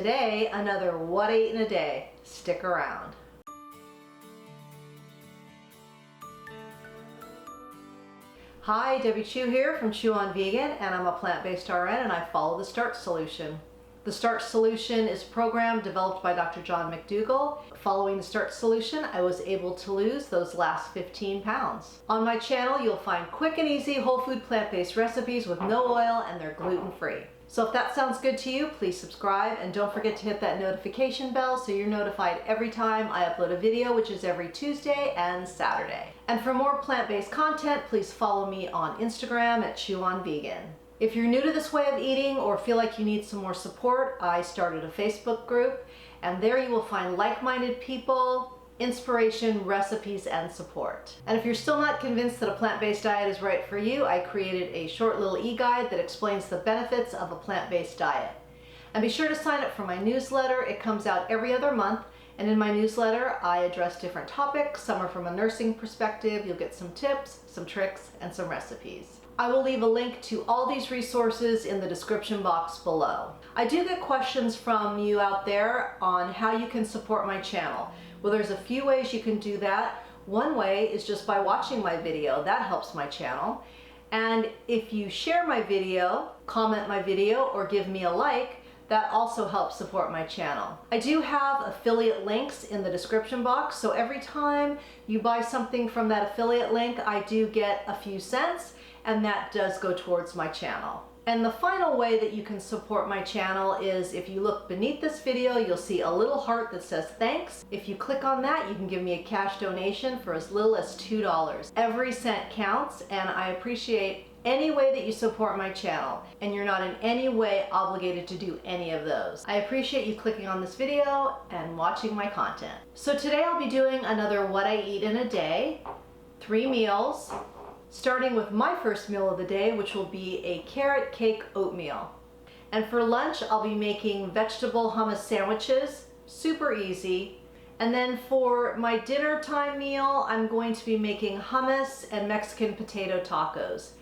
today, another What I Eat in a Day. Stick around. Hi, Debbie Chu here from Chew on Vegan, and I'm a plant-based RN and I follow the Starch Solution. The Starch Solution is a program developed by Dr. John McDougall. Following the Starch Solution, I was able to lose those last 15 pounds. On my channel, you'll find quick and easy whole food plant-based recipes with no oil, and they're gluten-free. So if that sounds good to you, please subscribe and don't forget to hit that notification bell so you're notified every time I upload a video, which is every Tuesday and Saturday. And for more plant-based content, please follow me on Instagram at Chew on Vegan. If you're new to this way of eating or feel like you need some more support, I started a Facebook group, and there you will find like-minded people, inspiration, recipes, and support. And if you're still not convinced that a plant-based diet is right for you, I created a short little e-guide that explains the benefits of a plant-based diet. And be sure to sign up for my newsletter. It comes out every other month, and in my newsletter I address different topics. Some are from a nursing perspective. You'll get some tips, some tricks, and some recipes. I will leave a link to all these resources in the description box below. I do get questions from you out there on how you can support my channel. Well, there's a few ways you can do that. One way is just by watching my video. That helps my channel. And if you share my video, comment my video, or give me a like, that also helps support my channel. I do have affiliate links in the description box, so every time you buy something from that affiliate link, I do get a few cents, and that does go towards my channel. And the final way that you can support my channel is if you look beneath this video, you'll see a little heart that says thanks. If you click on that, you can give me a cash donation for as little as $2. Every cent counts, and I appreciate any way that you support my channel, and you're not in any way obligated to do any of those. I appreciate you clicking on this video and watching my content. So today I'll be doing another What I Eat in a Day, 3 meals, starting with my first meal of the day, which will be a carrot cake oatmeal. And for lunch, I'll be making vegetable hummus sandwiches, super easy. And then for my dinner time meal, I'm going to be making hummus and Mexican potato tacos.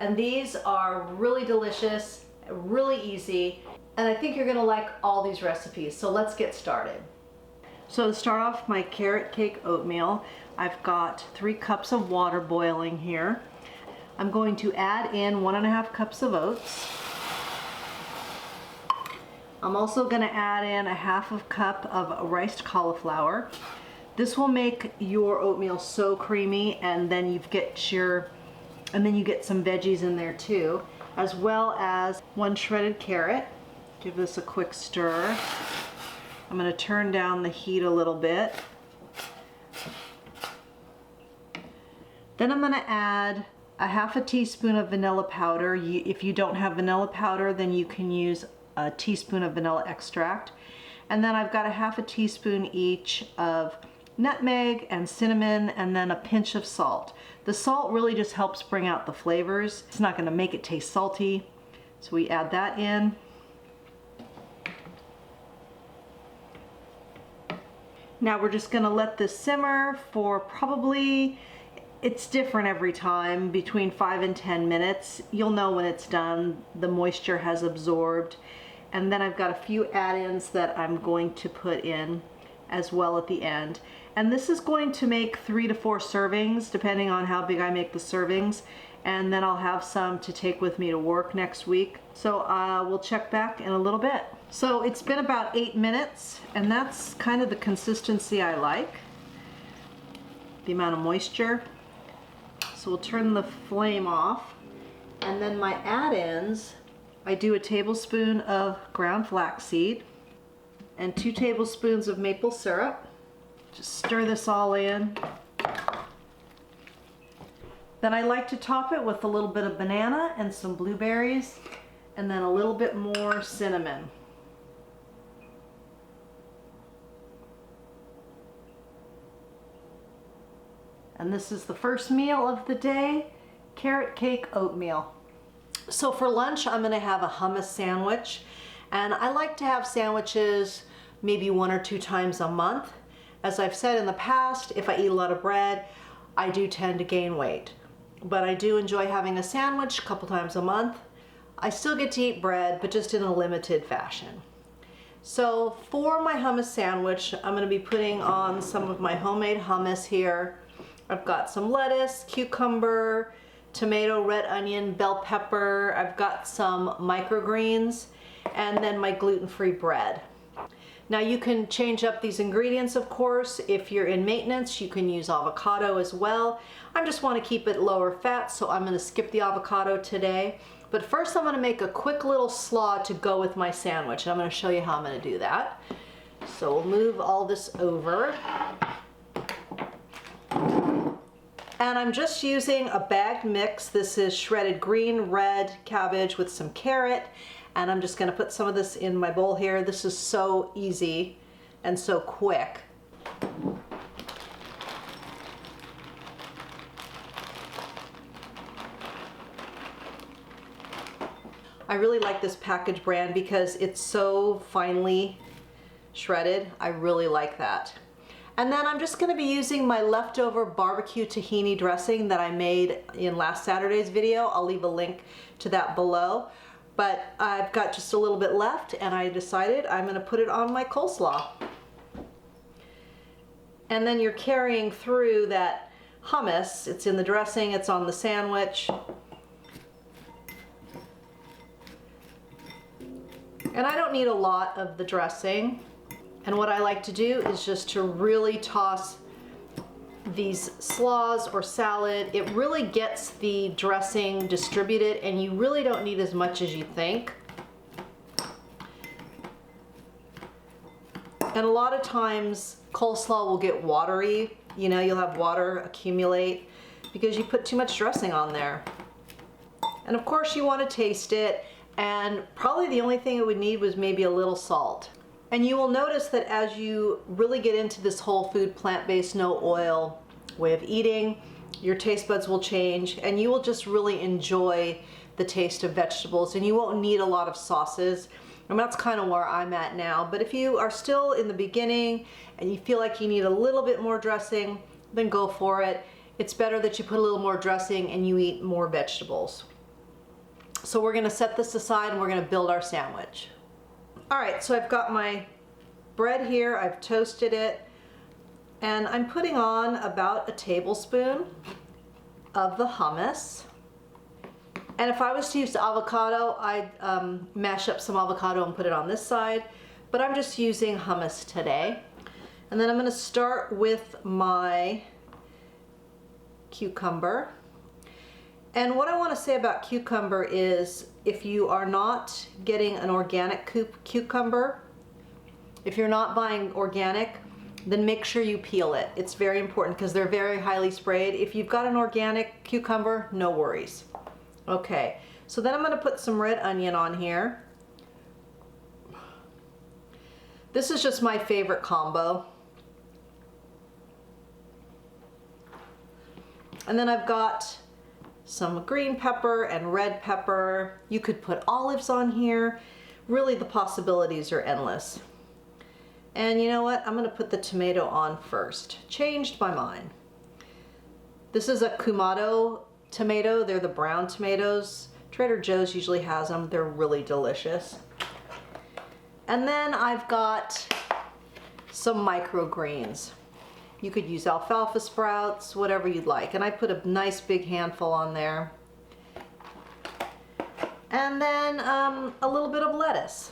And these are really delicious, really easy, and I think you're gonna like all these recipes. So let's get started. So to start off my carrot cake oatmeal, I've got 3 cups of water boiling here. I'm going to add in 1.5 cups of oats. I'm also going to add in a 1/2 cup of riced cauliflower. This will make your oatmeal so creamy, and then you get some veggies in there too, as well as 1 shredded carrot. Give this a quick stir. I'm going to turn down the heat a little bit. Then I'm going to add a 1/2 teaspoon of vanilla powder. If you don't have vanilla powder, then you can use a teaspoon of vanilla extract. And then I've got a 1/2 teaspoon each of nutmeg and cinnamon, and then a pinch of salt. The salt really just helps bring out the flavors. It's not going to make it taste salty. So we add that in. Now we're just going to let this simmer for probably, it's different every time, between 5 and 10 minutes. You'll know when it's done. The moisture has absorbed. And then I've got a few add-ins that I'm going to put in as well at the end. And this is going to make 3 to 4 servings, depending on how big I make the servings. And then I'll have some to take with me to work next week. So we'll check back in a little bit. So it's been about 8 minutes, and that's kind of the consistency I like, the amount of moisture. So we'll turn the flame off. And then my add-ins, I do a tablespoon of ground flaxseed and 2 tablespoons of maple syrup. Just stir this all in. Then I like to top it with a little bit of banana and some blueberries, and then a little bit more cinnamon. And this is the first meal of the day, carrot cake oatmeal. So for lunch, I'm gonna have a hummus sandwich. And I like to have sandwiches maybe 1 or 2 times a month. As I've said in the past, if I eat a lot of bread, I do tend to gain weight. But I do enjoy having a sandwich a couple times a month. I still get to eat bread, but just in a limited fashion. So for my hummus sandwich, I'm going to be putting on some of my homemade hummus here. I've got some lettuce, cucumber, tomato, red onion, bell pepper. I've got some microgreens, and then my gluten-free bread. Now you can change up these ingredients, of course. If you're in maintenance, you can use avocado as well. I just want to keep it lower fat, so I'm going to skip the avocado today. But first I'm going to make a quick little slaw to go with my sandwich, and I'm going to show you how I'm going to do that. So we'll move all this over. And I'm just using a bagged mix. This is shredded green, red cabbage with some carrot. And I'm just going to put some of this in my bowl here. This is so easy and so quick. I really like this package brand because it's so finely shredded. I really like that. And then I'm just going to be using my leftover barbecue tahini dressing that I made in last Saturday's video. I'll leave a link to that below. But I've got just a little bit left, and I decided I'm going to put it on my coleslaw. And then you're carrying through that hummus. It's in the dressing, it's on the sandwich. And I don't need a lot of the dressing. And what I like to do is just to really toss these slaws or salad. It really gets the dressing distributed, and you really don't need as much as you think. And a lot of times coleslaw will get watery. You know, you'll have water accumulate because you put too much dressing on there. And of course you want to taste it, and probably the only thing it would need was maybe a little salt. And you will notice that as you really get into this whole food, plant-based, no oil way of eating, your taste buds will change, and you will just really enjoy the taste of vegetables, and you won't need a lot of sauces. And that's kind of where I'm at now. But if you are still in the beginning and you feel like you need a little bit more dressing, then go for it. It's better that you put a little more dressing and you eat more vegetables. So we're going to set this aside and we're going to build our sandwich. All right, so I've got my bread here, I've toasted it, and I'm putting on about a tablespoon of the hummus. And if I was to use avocado, I'd mash up some avocado and put it on this side, but I'm just using hummus today. And then I'm going to start with my cucumber. And what I want to say about cucumber is, if you are not getting an organic cucumber, if you're not buying organic, then make sure you peel it. It's very important because they're very highly sprayed. If you've got an organic cucumber, no worries. Okay, so then I'm going to put some red onion on here. This is just my favorite combo. And then I've got some green pepper and red pepper. You could put olives on here. Really, the possibilities are endless. And you know what? I'm going to put the tomato on first. Changed my mind. This is a Kamado tomato. They're the brown tomatoes. Trader Joe's usually has them. They're really delicious. And then I've got some microgreens. You could use alfalfa sprouts, whatever you'd like. And I put a nice big handful on there. And then a little bit of lettuce.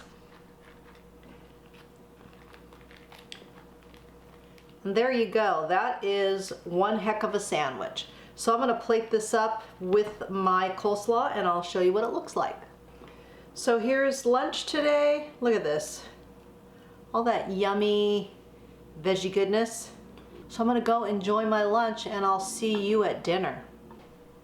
And there you go. That is one heck of a sandwich. So I'm going to plate this up with my coleslaw and I'll show you what it looks like. So here's lunch today. Look at this. All that yummy veggie goodness. So I'm going to go enjoy my lunch and I'll see you at dinner.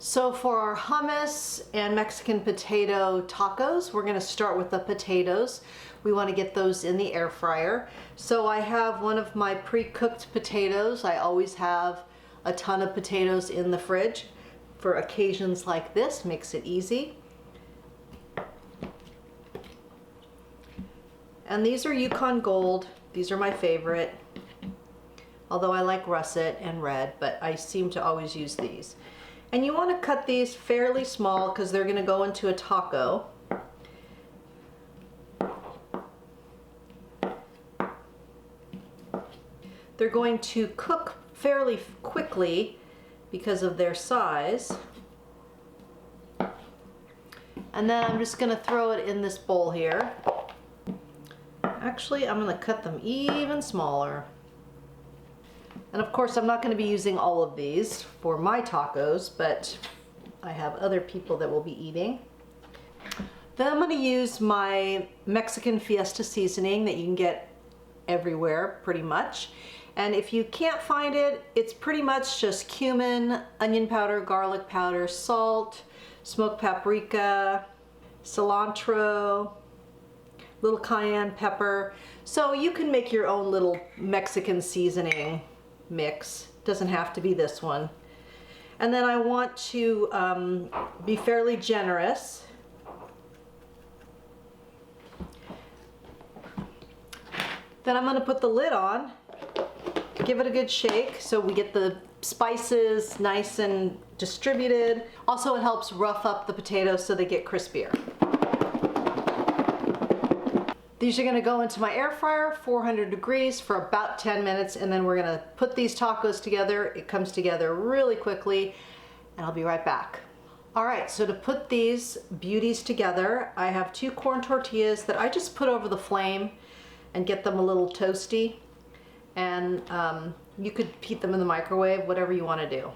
So for our hummus and Mexican potato tacos, we're going to start with the potatoes. We want to get those in the air fryer. So I have one of my pre-cooked potatoes. I always have a ton of potatoes in the fridge for occasions like this. Makes it easy. And these are Yukon Gold. These are my favorite. Although I like russet and red, but I seem to always use these. And you want to cut these fairly small because they're going to go into a taco. They're going to cook fairly quickly because of their size. And then I'm just gonna throw it in this bowl here. Actually, I'm gonna cut them even smaller. And of course, I'm not gonna be using all of these for my tacos, but I have other people that will be eating. Then I'm gonna use my Mexican Fiesta seasoning that you can get everywhere, pretty much. And if you can't find it, it's pretty much just cumin, onion powder, garlic powder, salt, smoked paprika, cilantro, little cayenne pepper. So you can make your own little Mexican seasoning mix. Doesn't have to be this one. And then I want to be fairly generous. Then I'm going to put the lid on, give it a good shake so we get the spices nice and distributed. Also, it helps rough up the potatoes so they get crispier. These are going to go into my air fryer, 400 degrees for about 10 minutes, and then we're going to put these tacos together. It comes together really quickly, and I'll be right back. All right, so to put these beauties together, I have 2 corn tortillas that I just put over the flame and get them a little toasty. And you could heat them in the microwave, whatever you want to do.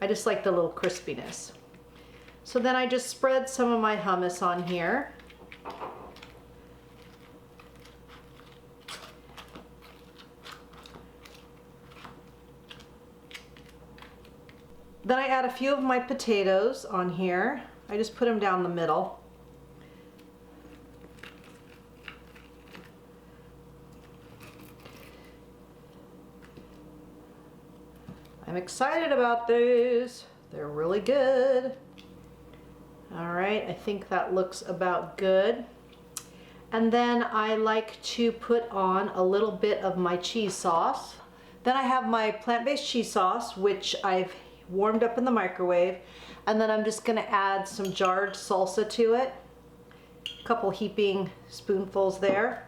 I just like the little crispiness. So then I just spread some of my hummus on here. Then I add a few of my potatoes on here. I just put them down the middle. I'm excited about these. They're really good. All right, I think that looks about good. And then I like to put on a little bit of my cheese sauce. Then I have my plant-based cheese sauce, which I've warmed up in the microwave. And then I'm just gonna add some jarred salsa to it. A couple heaping spoonfuls there.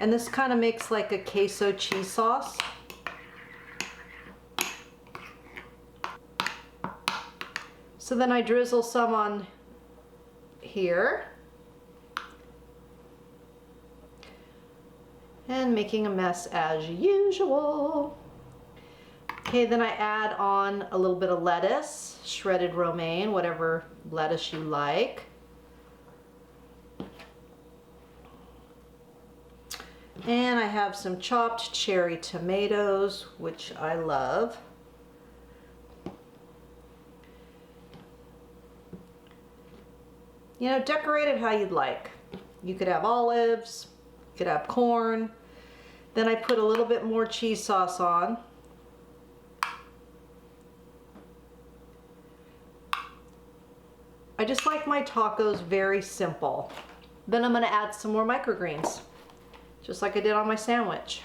And this kind of makes like a queso cheese sauce. So then I drizzle some on here. And making a mess as usual. Okay, then I add on a little bit of lettuce, shredded romaine, whatever lettuce you like. And I have some chopped cherry tomatoes, which I love. You know, decorate it how you'd like. You could have olives, you could have corn. Then I put a little bit more cheese sauce on. I just like my tacos very simple. Then I'm gonna add some more microgreens, just like I did on my sandwich.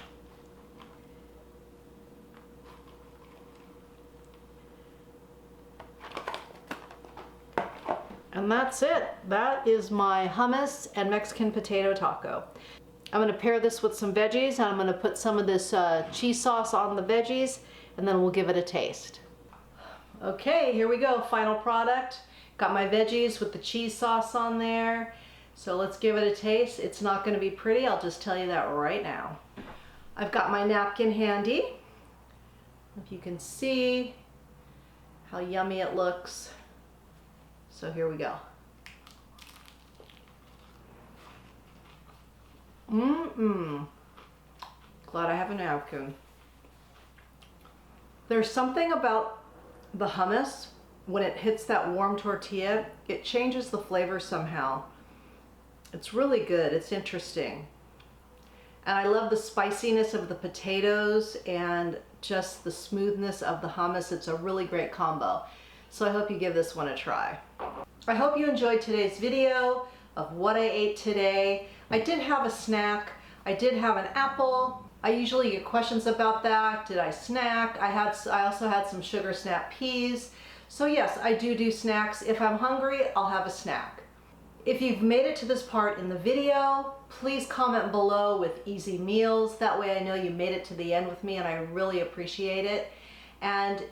And that's it. That is my hummus and Mexican potato taco. I'm gonna pair this with some veggies, and I'm gonna put some of this cheese sauce on the veggies, and then we'll give it a taste. Okay, here we go, final product. Got my veggies with the cheese sauce on there. So let's give it a taste. It's not gonna be pretty, I'll just tell you that right now. I've got my napkin handy. If you can see how yummy it looks. So here we go. Glad I have a napkin. There's something about the hummus, when it hits that warm tortilla, it changes the flavor somehow. It's really good, it's interesting. And I love the spiciness of the potatoes and just the smoothness of the hummus. It's a really great combo. So I hope you give this one a try. I hope you enjoyed today's video of what I ate today. I did have a snack. I did have an apple. I usually get questions about that. Did I snack? I also had some sugar snap peas. So yes, I do snacks. If I'm hungry, I'll have a snack. If you've made it to this part in the video, please comment below with easy meals. That way I know you made it to the end with me, and I really appreciate it. And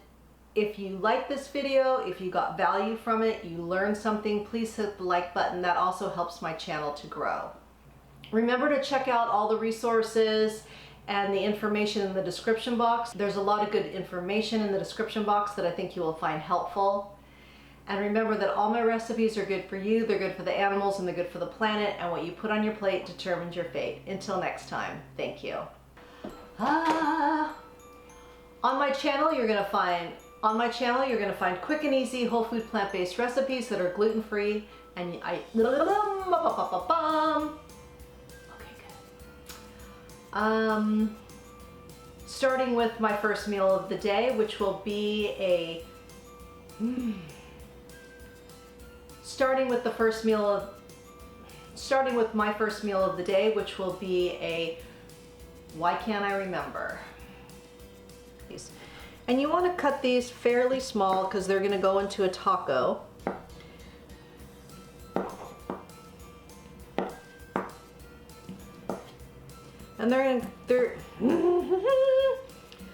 if you like this video, if you got value from it, you learned something, please hit the like button. That also helps my channel to grow. Remember to check out all the resources and the information in the description box. There's a lot of good information in the description box that I think you will find helpful. And remember that all my recipes are good for you, they're good for the animals, and they're good for the planet, and what you put on your plate determines your fate. Until next time, thank you. On my channel, you're gonna find quick and easy whole food plant-based recipes that are gluten-free, and okay, good. Starting with my first meal of the day, which will be a starting with my first meal of the day, which will be a, why can't I remember? And you want to cut these fairly small because they're going to go into a taco. And they're